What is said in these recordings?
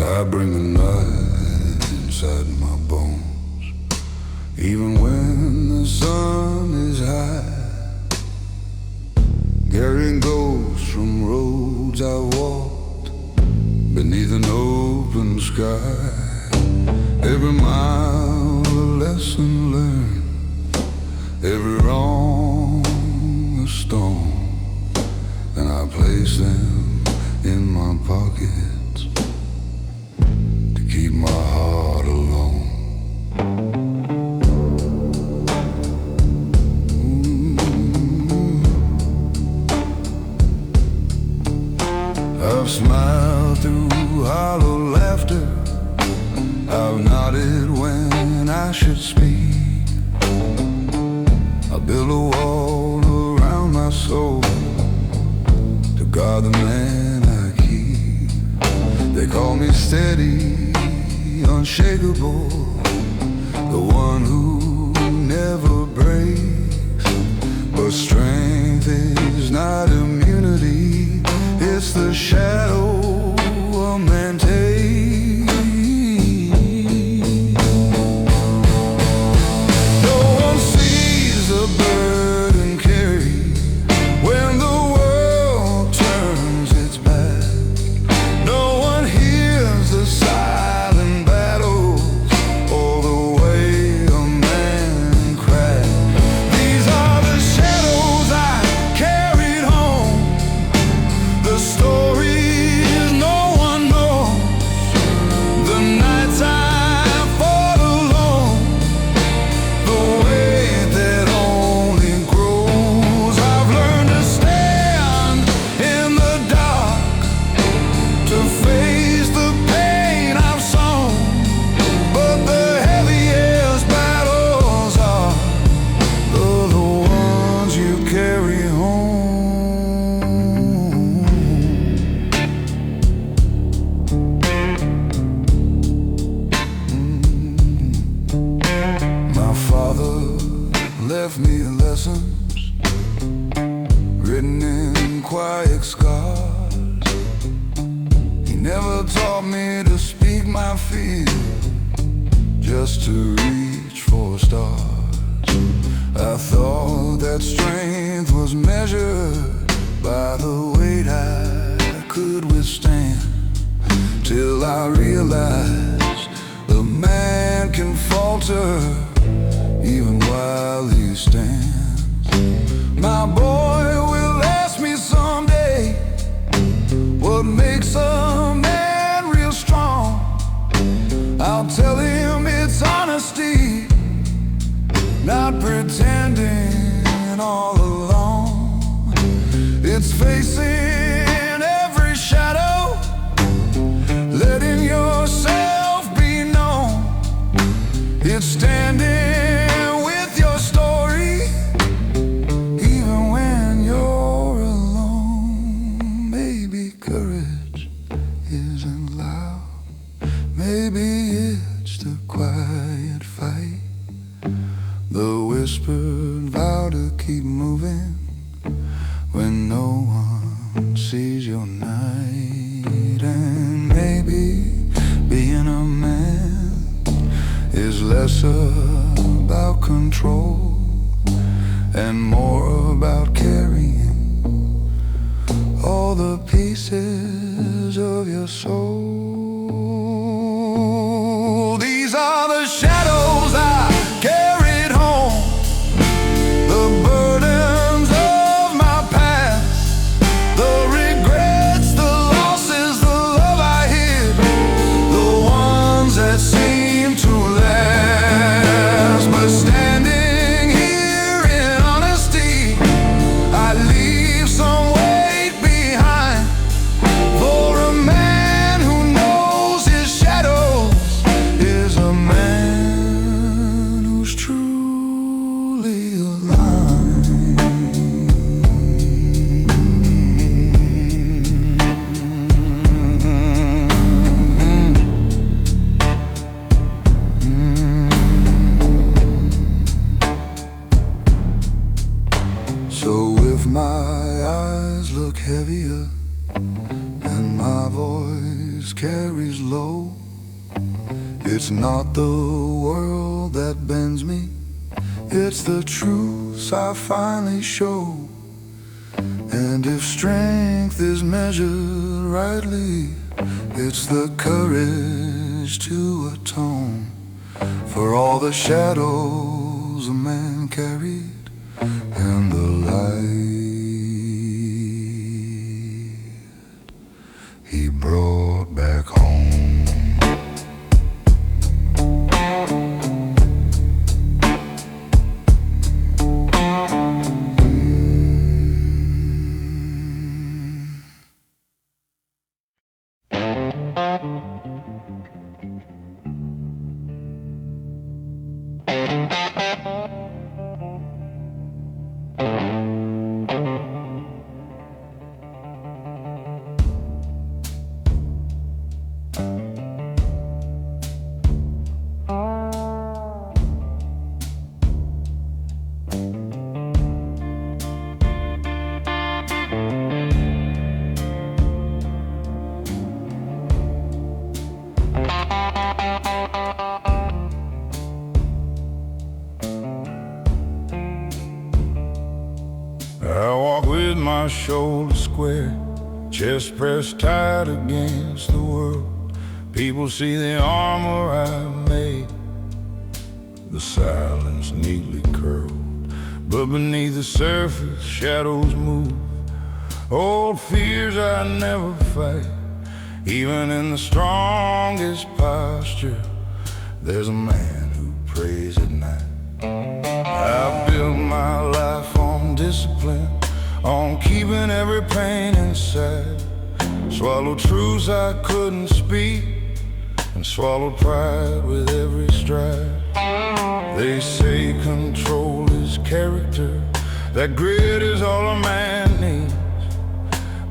I bring the night inside my bones, even when the sun is high, carrying ghosts from roads I walked beneath an open sky. Every mile a lesson learned, every wrong a stone, and I place them in my pockets to keep my heart alone. I've smiled through hollow laughter, I've nodded when I should speak. I build a wall around my soul to guard the man I keep. They call me steady, unshakable, the one who never breaks. But strength is not immunity, it's the shadow a man takes. No one sees the burden carried when the world turns its back. No one hears the silent battles or the way a man cries. These are the shadows I carried home, the stories no one knows, the nights I fought alone, the weight that only grows. I've learned to stand in the dark, to face the pain I've sown, but the heaviest battles are the ones you carry home. My father left me lessons written in quiet scars. He never taught me to speak my fear, just to reach for stars. I thought that strength was measured by the weight I could withstand, till I realized the man can falter even while he stands. My boy will ask me someday, what makes a man real strong? I'll tell him it's honesty, not pretending all along. It's facing every shadow, letting yourself be known. It's standing with your story, even when you're alone. Maybe courage isn't loud, maybe it's the quiet fight, the whispered vow to keep moving when no one sees your night. And maybe being a man is less about control and more about carrying all the pieces of your soul. These are the shadows I carried home, the burdens of my past, the regrets, the losses, the love I hid, the ones that seem to last. But standing here in honesty, I leave some weight behind for a man who knows always carries low. It's not the world that bends me, it's the truths I finally show. And if strength is measured rightly, it's the courage to atone for all the shadows a man carried and the light he brought back home. I walk with my shoulders square, chest pressed tight against the world. People see the armor I've made, the silence neatly curled. But beneath the surface, shadows move, old fears I never fight. Even in the strongest posture, there's a man who prays at night. I built my life on discipline, on keeping every pain inside. Swallowed truths I couldn't speak, and swallowed pride with every stride. They say control is character, that grit is all a man needs.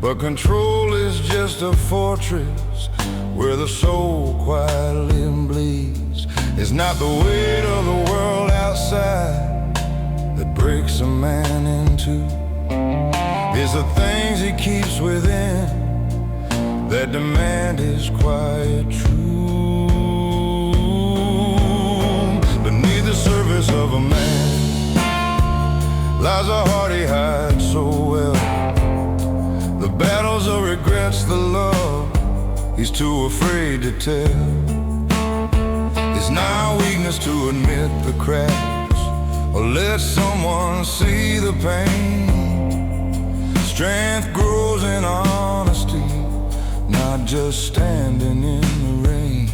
But control is just a fortress where the soul quietly bleeds. It's not the weight of the world outside that breaks a man in two. It's the things he keeps within that demand his quiet truth. Beneath the surface of a man lies a heart he hides so well. The battles of regrets, the love he's too afraid to tell. It's not weakness to admit the cracks or let someone see the pain. Strength grows in honesty, not just standing in the rain.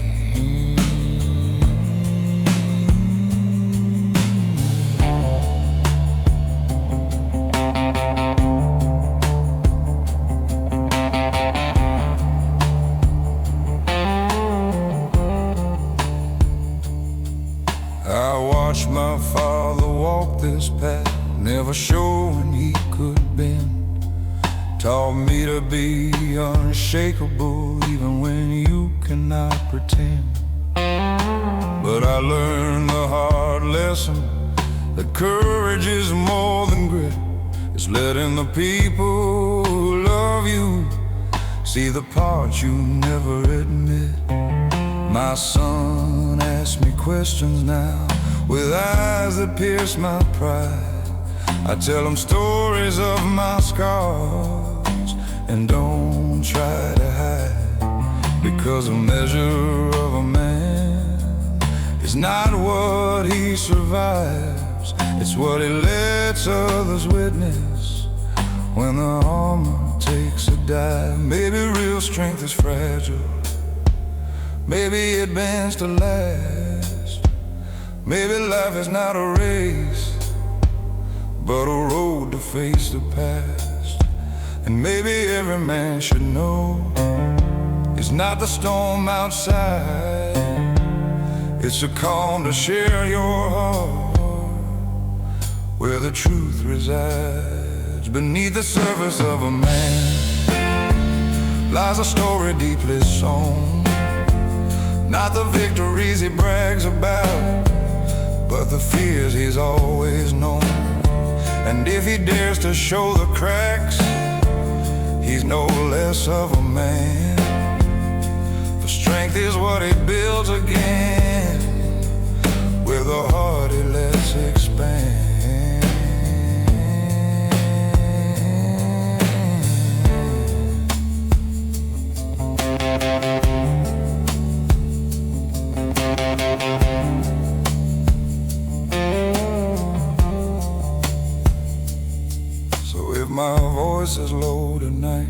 I watched my father walk this path, never showing he could bend. Taught me to be unshakable even when you cannot pretend. But I learned the hard lesson that courage is more than grit. It's letting the people who love you see the parts you never admit. My son asks me questions now with eyes that pierce my pride. I tell him stories of my scars and don't try to hide, because a measure of a man is not what he survives, it's what he lets others witness when the armor takes a dive. Maybe real strength is fragile, maybe it bends to last. Maybe life is not a race, but a road to face the past. And maybe every man should know it's not the storm outside, it's a calm to share your heart where the truth resides. Beneath the surface of a man lies a story deeply sown, not the victories he brags about, but the fears he's always known. And if he dares to show the cracks, he's no less of a man. For strength is what he builds again, with a heart he lets expand. So if my voice is low tonight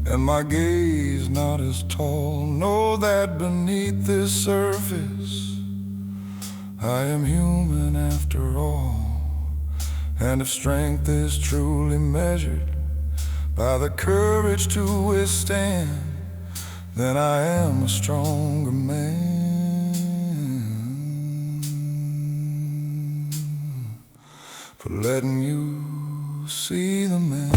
and my gaze not as tall, know that beneath this surface I am human after all. And if strength is truly measured by the courage to withstand, then I am a stronger man for letting you see the man.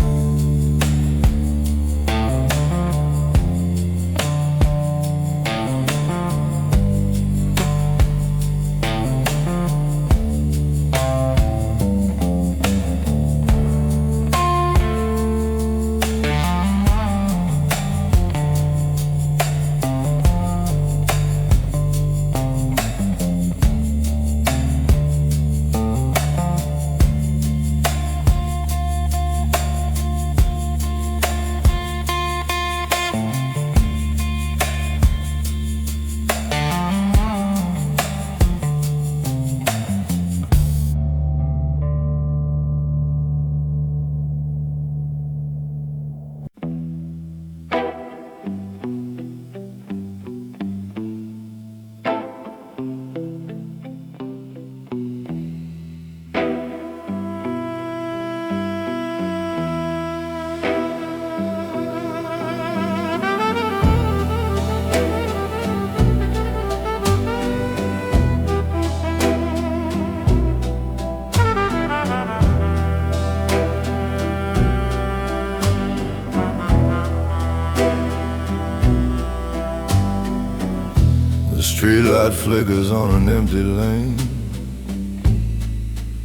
The streetlight flickers on an empty lane.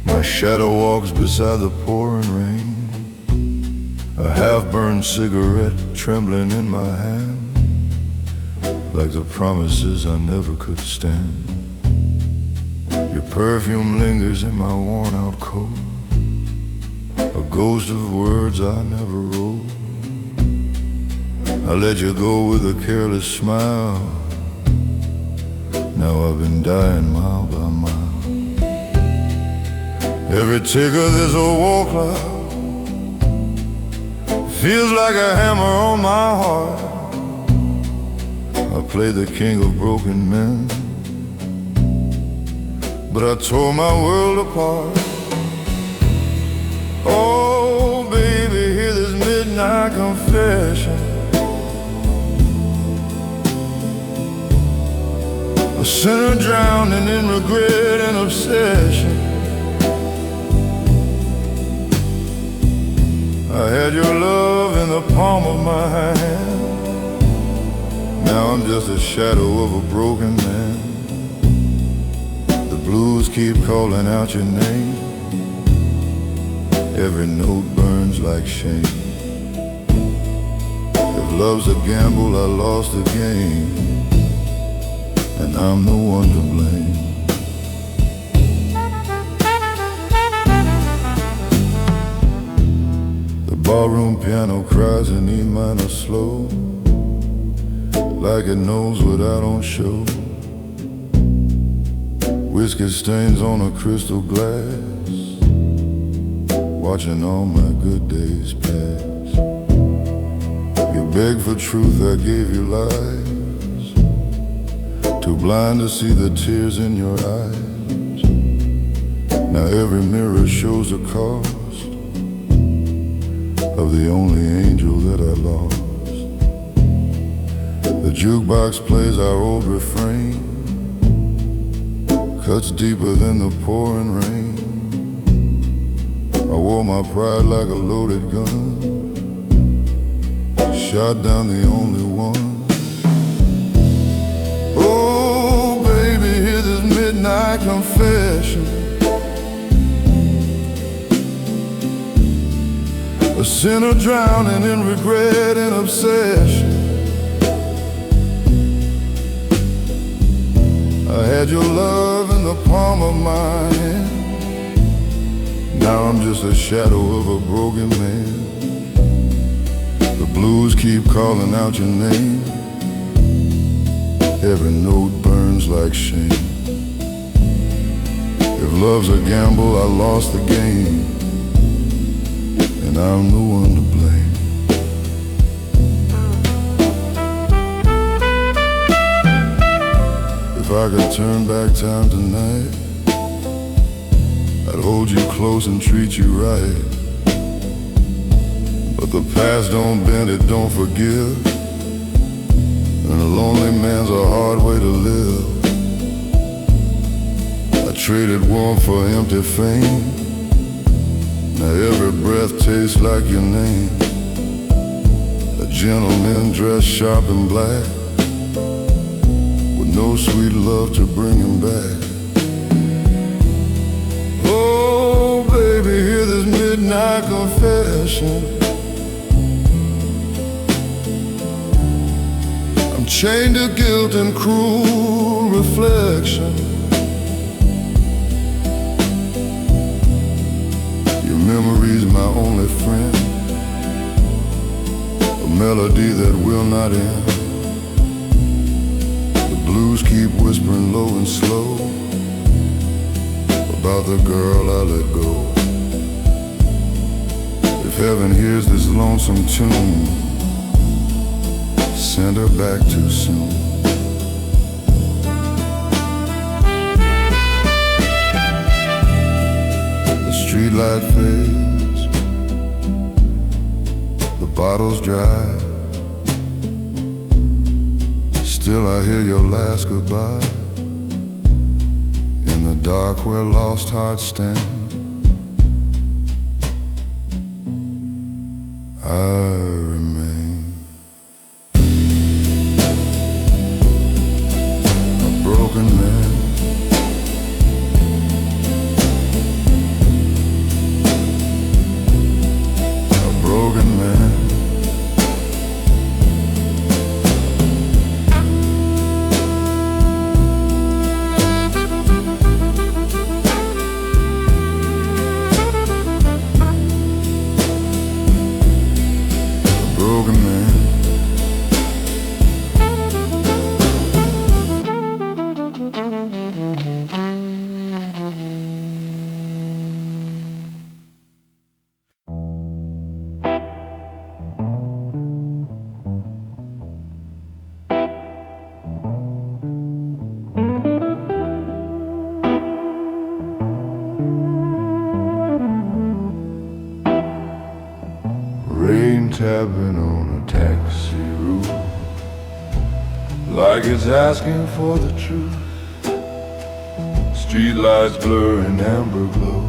My shadow walks beside the pouring rain. A half-burned cigarette trembling in my hand, like the promises I never could stand. Your perfume lingers in my worn-out coat, a ghost of words I never wrote. I let you go with a careless smile. Now I've been dying mile by mile. Every tick of this old war cloud feels like a hammer on my heart. I played the king of broken men, but I tore my world apart. Oh baby, hear this midnight confession. A sinner drowning in regret and obsession. I had your love in the palm of my hand. Now I'm just a shadow of a broken man. The blues keep calling out your name. Every note burns like shame. If love's a gamble, I lost the game, and I'm the one to blame. The barroom piano cries in E minor slow, like it knows what I don't show. Whiskey stains on a crystal glass, watching all my good days pass. You beg for truth, I gave you lies, too blind to see the tears in your eyes. Now every mirror shows the cost of the only angel that I lost. The jukebox plays our old refrain, cuts deeper than the pouring rain. I wore my pride like a loaded gun, shot down the only one. Oh baby, hear this midnight confession. A sinner drowning in regret and obsession. Had your love in the palm of my hand. Now I'm just a shadow of a broken man. The blues keep calling out your name. Every note burns like shame. If love's a gamble, I lost the game, and I'm the one to blame. If I could turn back time tonight, I'd hold you close and treat you right. But the past don't bend, it don't forgive, and a lonely man's a hard way to live. I traded warmth for empty fame. Now every breath tastes like your name. A gentleman dressed sharp and black, with no sweet love to bring him back. Oh, baby, hear this midnight confession. I'm chained to guilt and cruel reflection. Your memory's my only friend, a melody that will not end. The blues keep whispering low and slow about the girl I let go. If heaven hears this lonesome tune, send her back too soon. The streetlight fades, the bottle's dry. Still I hear your last goodbye in the dark where lost hearts stand. I remain a broken man. A broken man. Broken man. Rain tapping on a taxi roof, like it's asking for the truth. Streetlights blur in amber glow.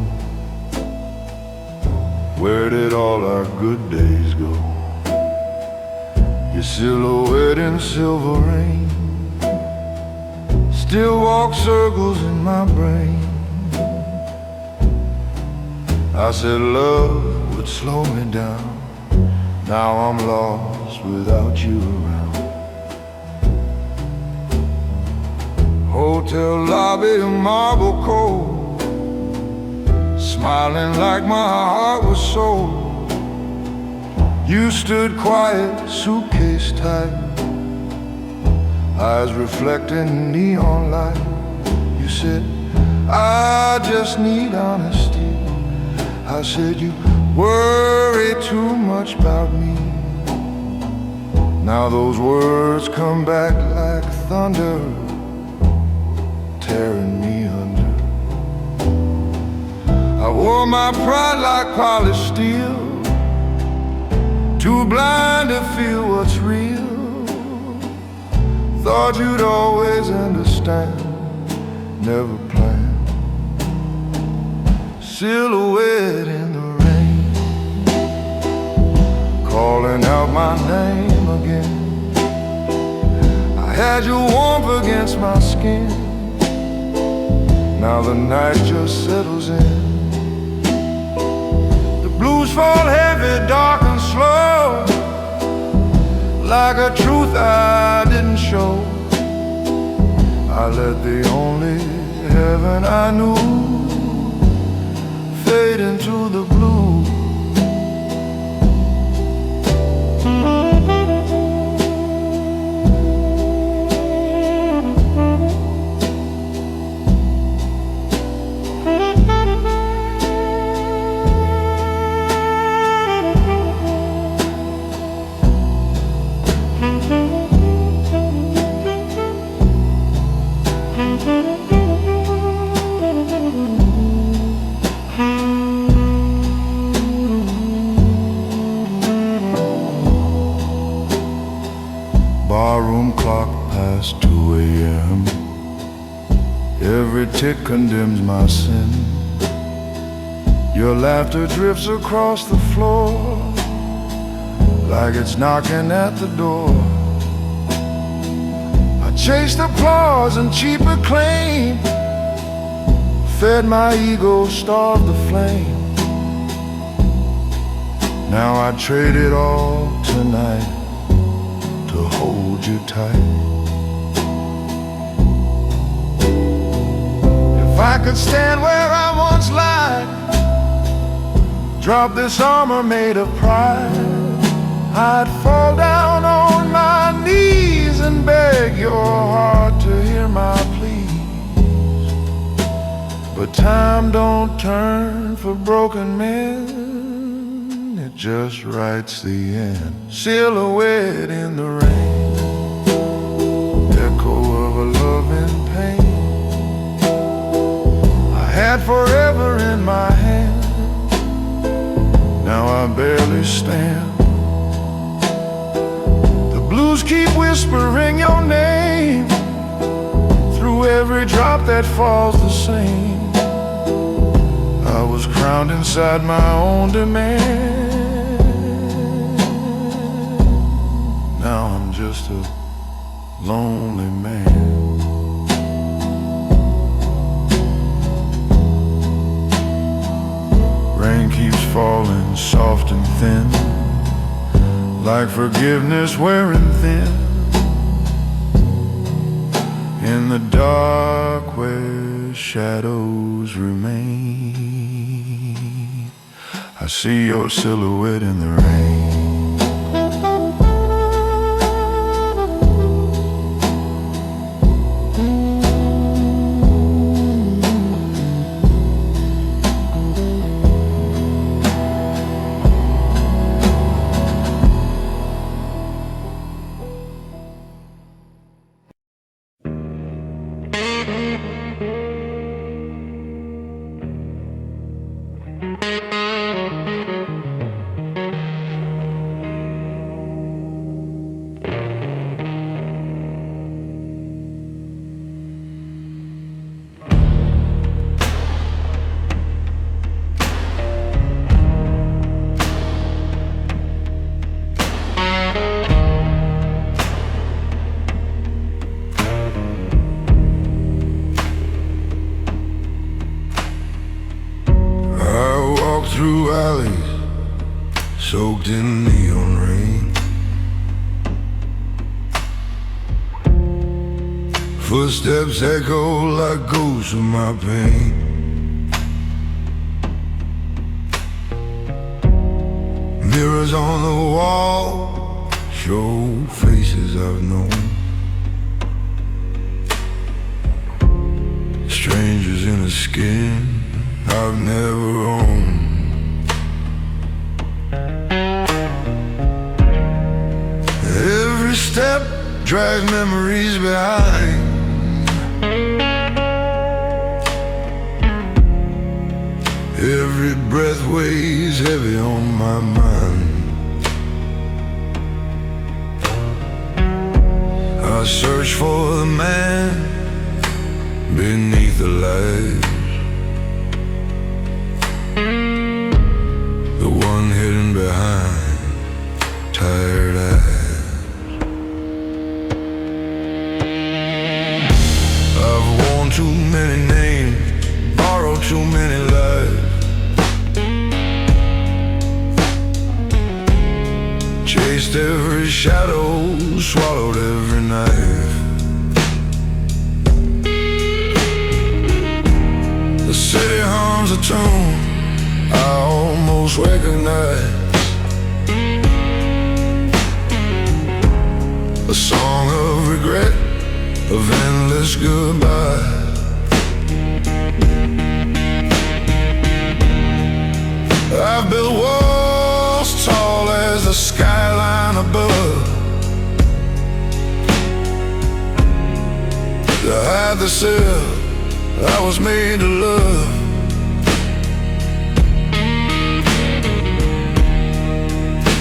Where did all our good days go? Your silhouette in silver rain still walks circles in my brain. I said love would slow me down. Now I'm lost without you around. Hotel lobby, marble cold, smiling like my heart was sold. You stood quiet, suitcase tight, eyes reflecting neon light. You said, I just need honesty. I said, you worry too much about me. Now those words come back like thunder, tearing me under. I wore my pride like polished steel, too blind to feel what's real. Thought you'd always understand, never planned. Silhouette in the rain, calling out my name again. I had your warmth against my skin. Now the night just settles in. The blues fall heavy, dark and slow, like a truth I didn't show. I let the only heaven I knew fade into the blue. Barroom clock past 2 a.m. Every tick condemns my sin. Your laughter drifts across the floor like it's knocking at the door. I chased applause and cheap acclaim, fed my ego, starved the flame. Now I trade it all tonight to hold you tight. If I could stand where I once lied, drop this armor made of pride, I'd fall down on my knees and beg your heart to hear my pleas. But time don't turn for broken men, it just writes the end. Silhouette in the rain, echo of a love in pain. I had forever in my hand, now I barely stand. The blues keep whispering your name through every drop that falls the same. I was crowned inside my own demand. Now I'm just a lonely man. Rain keeps falling soft and thin, like forgiveness wearing thin. In the dark where shadows remain, I see your silhouette in the rain. Through alleys soaked in neon rain, footsteps echo like ghosts of my pain. Mirrors on the wall show faces I've known, strangers in a skin I've never owned. Every step drags memories behind, every breath weighs heavy on my mind. I search for the man beneath the light, the one hidden behind tired eyes. I've worn too many names, borrowed too many lives, chased every shadow, swallowed every knife. almost recognize a song of regret, of endless goodbye. I've built walls tall as the skyline above to hide the self I was made to love.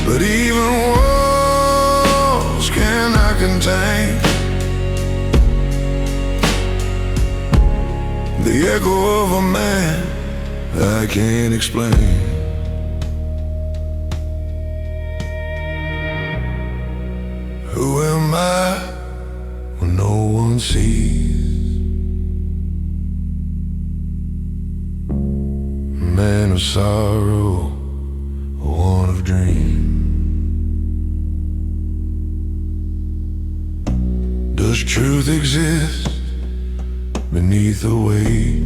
But even walls cannot contain the echo of a man I can't explain. Who am I when no one sees? Man of sorrow, one of dreams. Does truth exist beneath the weight,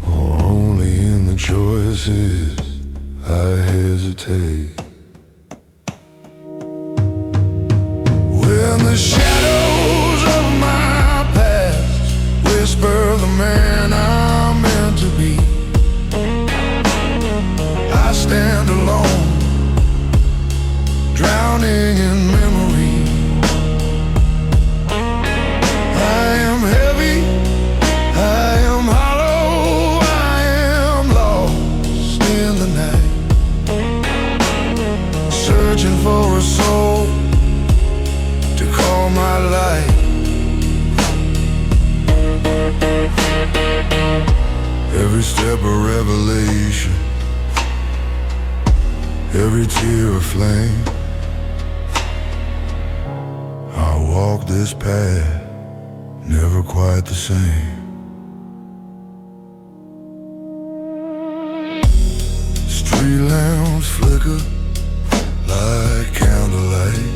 or only in the choices I hesitate? When the shadows of my past whisper the man I'm meant to be, I stand alone, drowning in memory. I am heavy, I am hollow, I am lost in the night, searching for a soul to call my life. Every step a revelation, every tear a flame. I walk this path, never quite the same. Street lamps flicker like candlelight,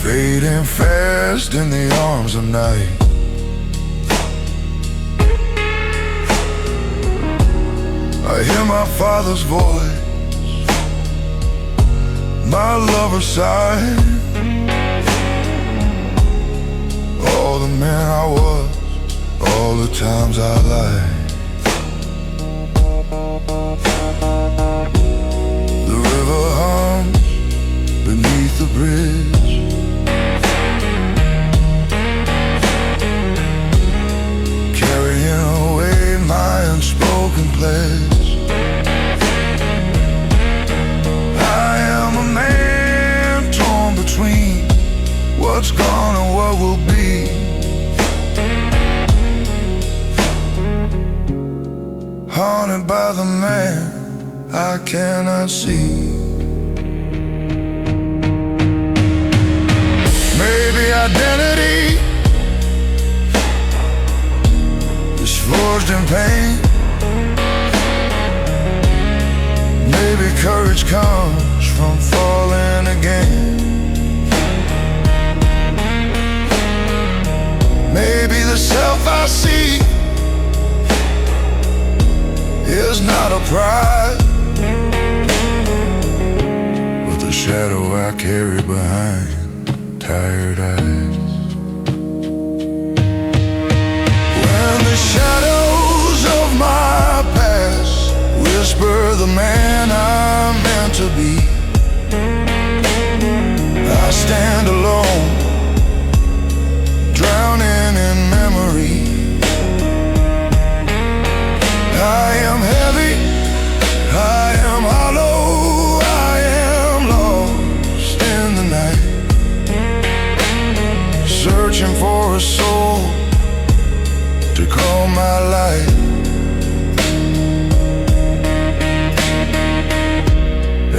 fading fast in the arms of night. I hear my father's voice, my lover's sigh. All the man I was, all the times I lied. The river hums beneath the bridge, carrying away my unspoken pledge. I am a man torn between what's gone and what will be. Haunted by the man I cannot see. Maybe identity is forged in pain. Maybe courage comes from falling again. Maybe the self I see is not a pride, but the shadow I carry behind tired eyes. When the shadows of my past whisper the man I'm meant to be, I stand alone, drowning in memory. I am heavy, I am hollow, I am lost in the night, searching for a soul to call my life.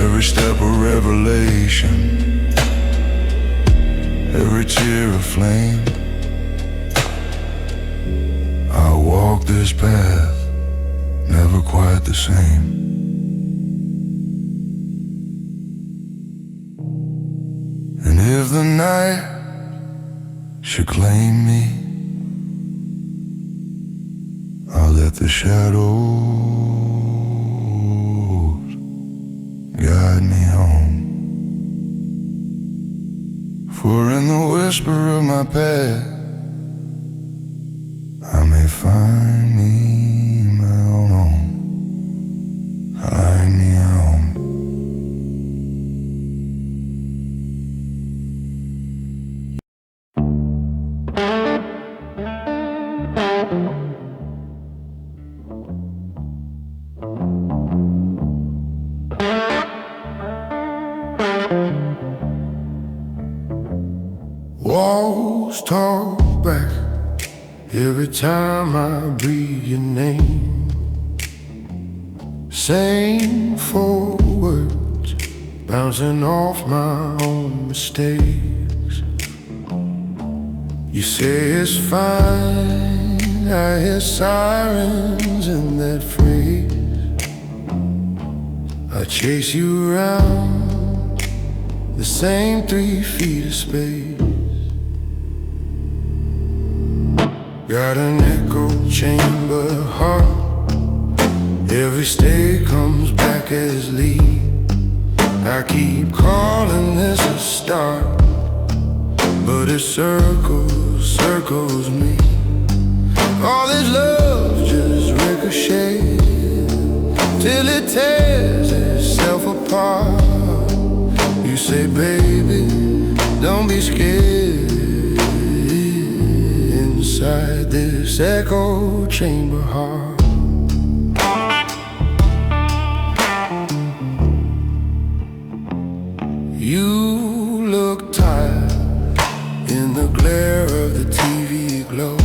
Every step a revelation, every tear a flame. I walk this path, never quite the same. And if the night should claim me, shadows guide me home. For in the whisper of my past I may find me my own home. Find me a home. Walls talk back every time I breathe your name. Same four words bouncing off my own mistakes. You say it's fine, I hear sirens in that phrase. I chase you around the same 3 feet of space. Got an echo chamber heart. Every stay comes back as lead. I keep calling this a start, but it circles me. All this love just ricochets till it tears itself apart. You say, baby, don't be scared. Inside this echo chamber heart, you look tired in the glare of the TV glow.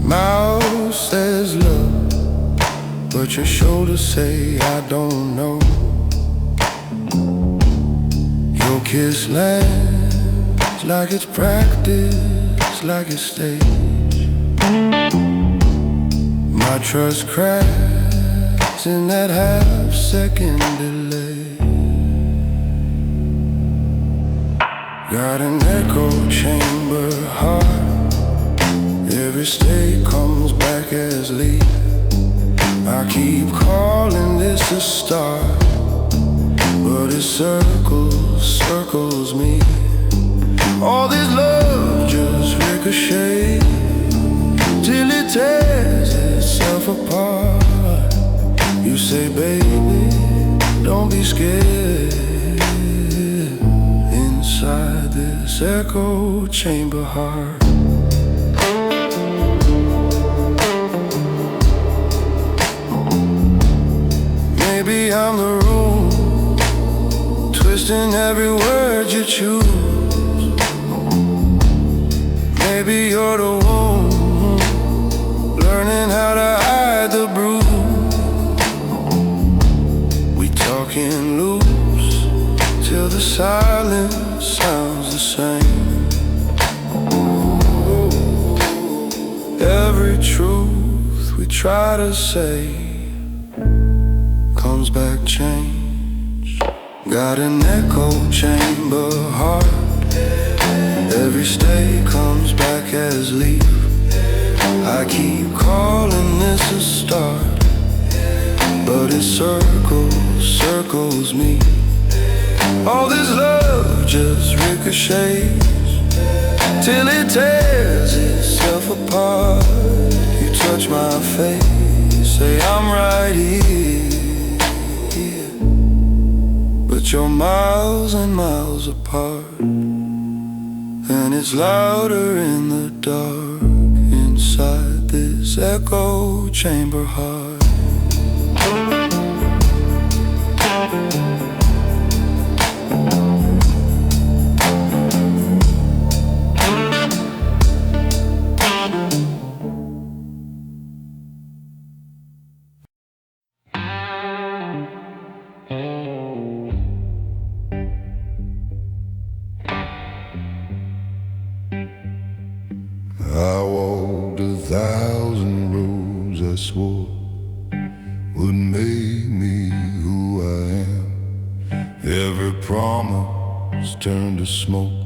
Mouth says love, but your shoulders say I don't know. Your kiss lands like it's practice, like it's stage. My trust cracks in that half-second delay. Got an echo chamber heart. Every stay comes back as lead. I keep calling this a start, but it circles me. All this love just ricochets till it tears itself apart. You say, baby, don't be scared. Inside this echo chamber heart, maybe I'm the room, twisting every word you choose. Maybe you're the one learning how to hide the bruise. We talking loose till the silence sounds the same. Every truth we try to say comes back changed. Got an echo chamber heart. Every stay comes back as leaf. I keep calling this a start, but it circles me. All this love just ricochets till it tears itself apart. You touch my face, say I'm right here, but you're miles and miles apart. And it's louder in the dark inside this echo chamber heart. I walked 1,000 roads I swore would make me who I am. Every promise turned to smoke,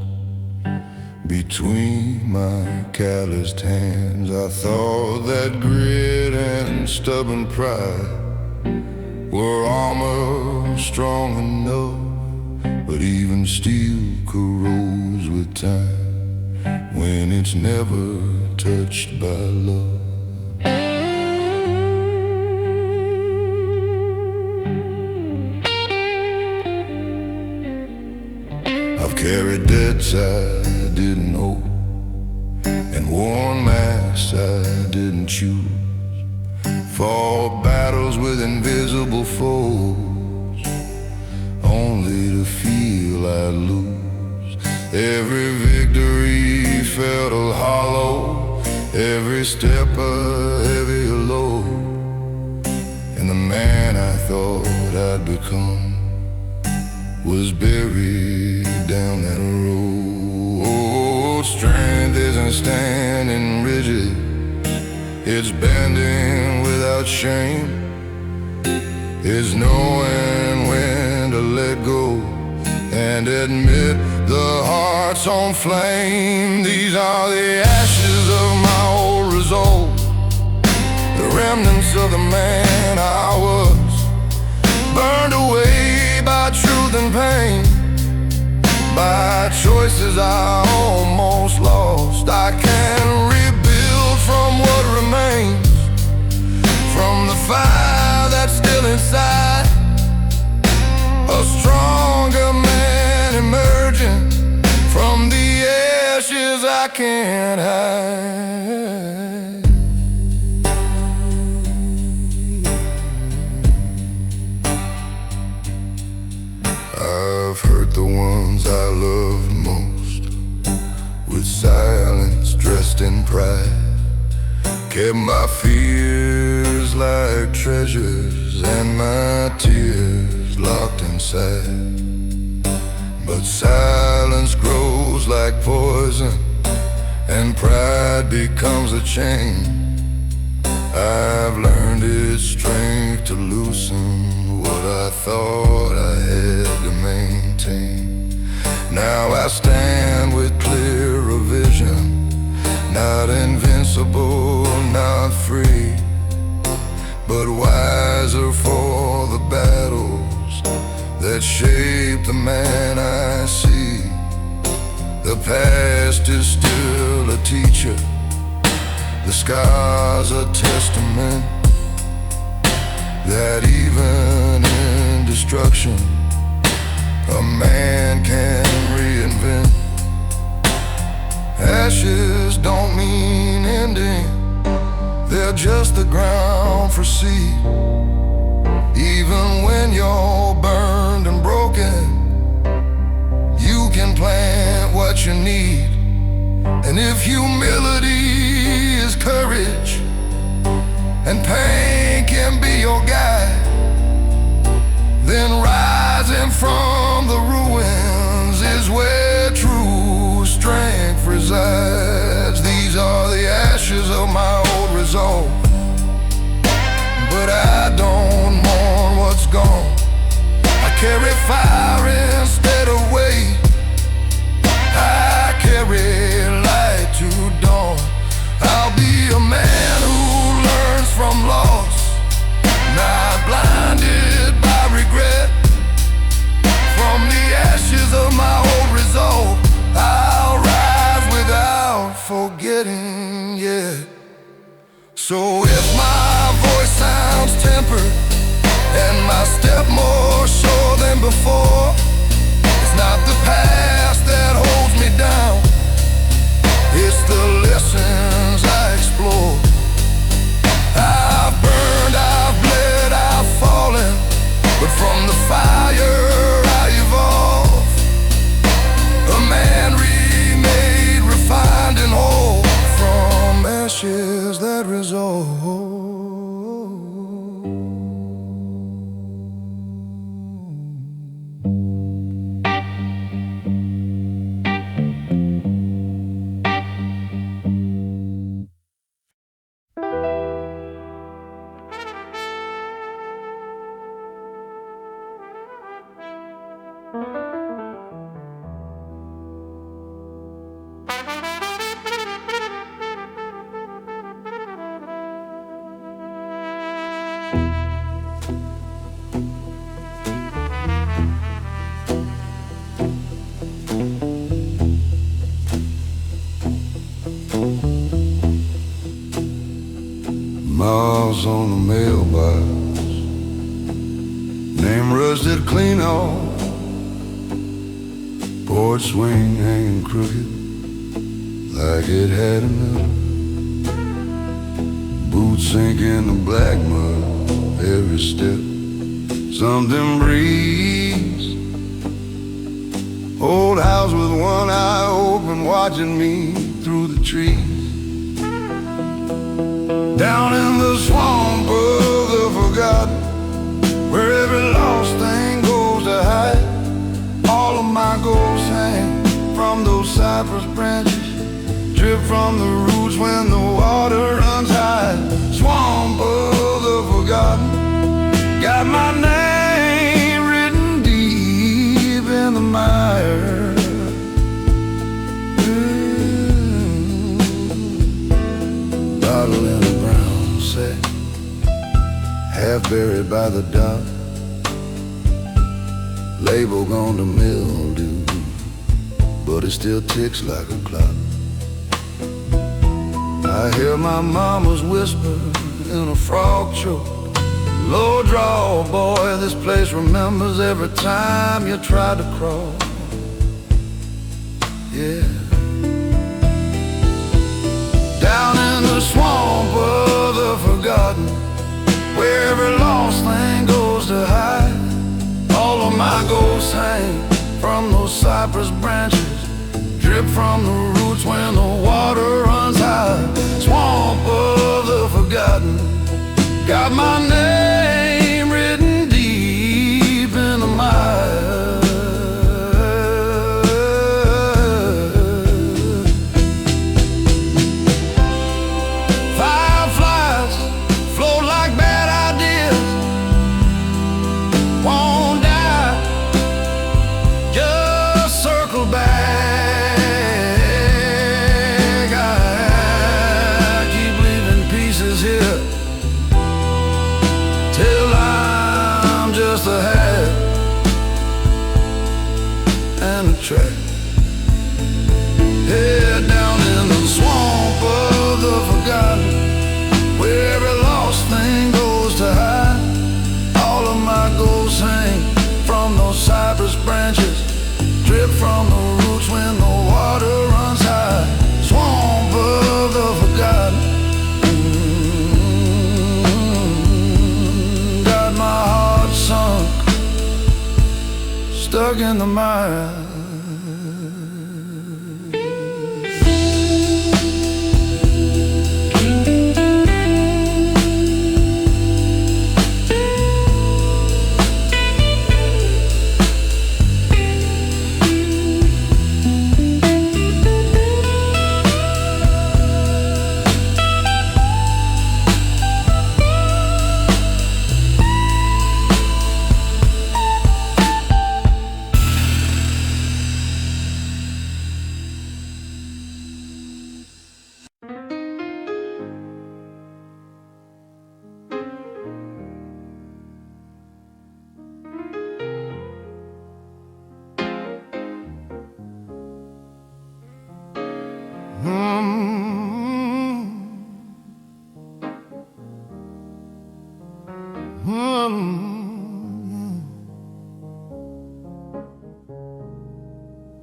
between my calloused hands. I thought that grit and stubborn pride were armor strong enough, but even steel corrodes with time when it's never touched by love. I've carried debts I didn't owe and worn masks I didn't choose, fought battles with invisible foes, only to feel I'd lose. Every victory felt a hollow, every step a heavier load, and the man I thought I'd become was buried down that road. Oh, strength isn't standing rigid, it's bending without shame. It's knowing when to let go and admit the heart's on flame. These are the ashes of my old resolve, the remnants of the man I was, burned away by truth and pain, by choices I almost lost. I can rebuild from what remains, from the fire that's still inside, a stronger man emerging from the ashes I can't hide. I've hurt the ones I loved most with silence dressed in pride, kept my fears like treasures and my tears locked inside. But silence grows like poison and pride becomes a chain. I've learned its strength to loosen what I thought I had to maintain. Now I stand with clearer vision, not invincible, not free, but wiser for the battles that shape the man I see. The past is still a teacher, the scars a testament that even in destruction a man can reinvent. Ashes don't mean ending, they're just the ground for seed. Even when you're burned and broken, you can plant what you need. And if humility is courage and pain can be your guide, then rising from the ruins is where true strength resides. These are the ashes of my old resolve, but I don't mourn what's gone. I carry fire instead of weight, I carry light to dawn. I'll be a man who learns from loss, rusted clean off, porch swing hanging crooked like it had enough. Boots sink in the black mud every step. Something breathes. Old house with one eye open, watching me through the trees. Down in the swamp of the forgotten, where every lost thing goes to hide. All of my ghosts hang from those cypress branches, drip from the roots when the water runs high. Swamp of the forgotten, got my name written deep in the mire. Bottle in a brown sack, half buried by the dock. Label gone to mildew, but it still ticks like a clock. I hear my mama's whisper in a frog choke. Low draw, boy, this place remembers every time you try to crawl. Yeah. Down in the swamp of the forgotten, where every lost thing goes to hide. All of my ghosts hang from those cypress branches, drip from the roots when the water runs high. Swamp of the forgotten, got my name written deep in the mire. Fireflies float like bad ideas, won't die, just circle back. I keep leaving pieces here till I'm just a hat and a track. Head down in the swamp of the forgotten, where every lost thing goes to hide. All of my ghosts hang from those cypress branches, drip from the roots when the water runs high. Swamp of the forgotten, got my heart sunk, stuck in the mire.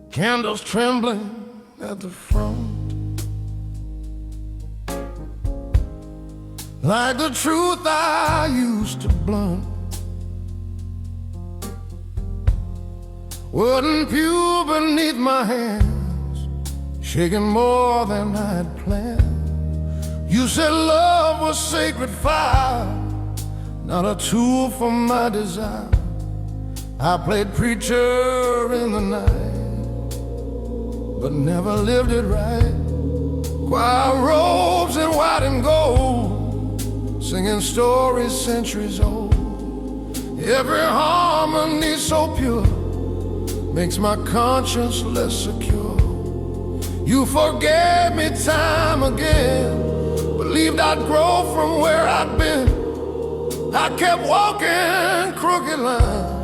Candles trembling at the front, like the truth I used to blunt. Wouldn't pew beneath my hands, shaking more than I'd planned. You said love was sacred fire, not a tool for my desire. I played preacher in the night, but never lived it right. Choir robes in white and gold, singing stories centuries old. Every harmony so pure makes my conscience less secure. You forgave me time again, believed I'd grow from where I'd been. I kept walking crooked lines,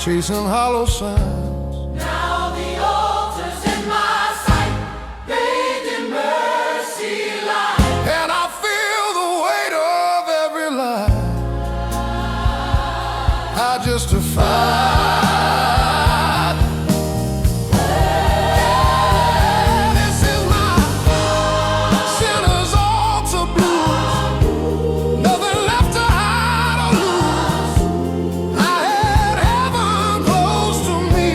chasing hollow signs. Now the altar's in my sight, bathed in mercy light. And I feel the weight of every lie. I justified. This is my sinner's altar blues. Nothing left to hide or lose. I had heaven close to me,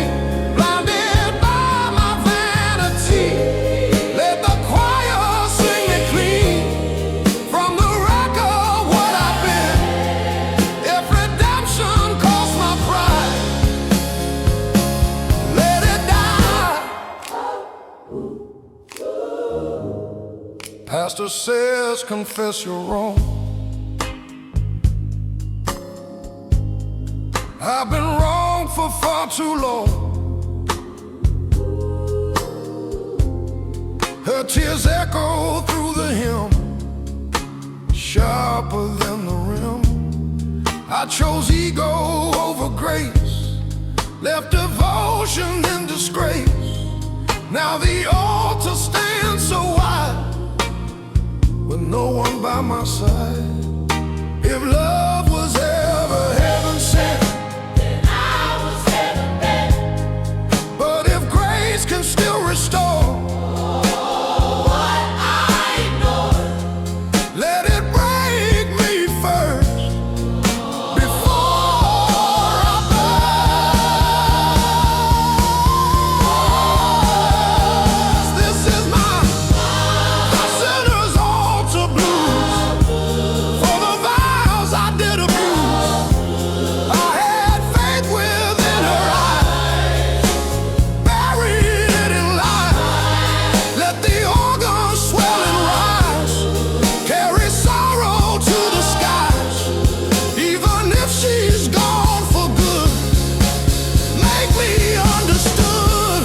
blinded by my vanity. Let the choir sing me clean from the wreck of what I've been. If redemption cost my pride, let it die. Pastor says confess you're wrong. I've been wrong for far too long. Her tears echo through the hymn, sharper than the rim. I chose ego over grace, left devotion in disgrace. Now the altar stands so wide, with no one by my side. If love was ever heaven sent, Then I was heaven bent. but if grace can still restore, What I ignored. let it break me first before I burst. This is my sinner's altar blues for the vows I did abuse. I had faith within her eyes, buried it in lies. Let the organ swell and rise, carry sorrow to the skies. Even if she's gone for good, make me understood.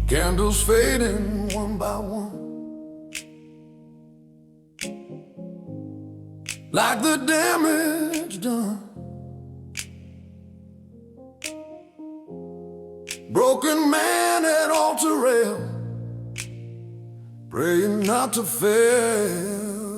Candles fading one by one, like the damage done. Broken man at altar rail, praying not to fail.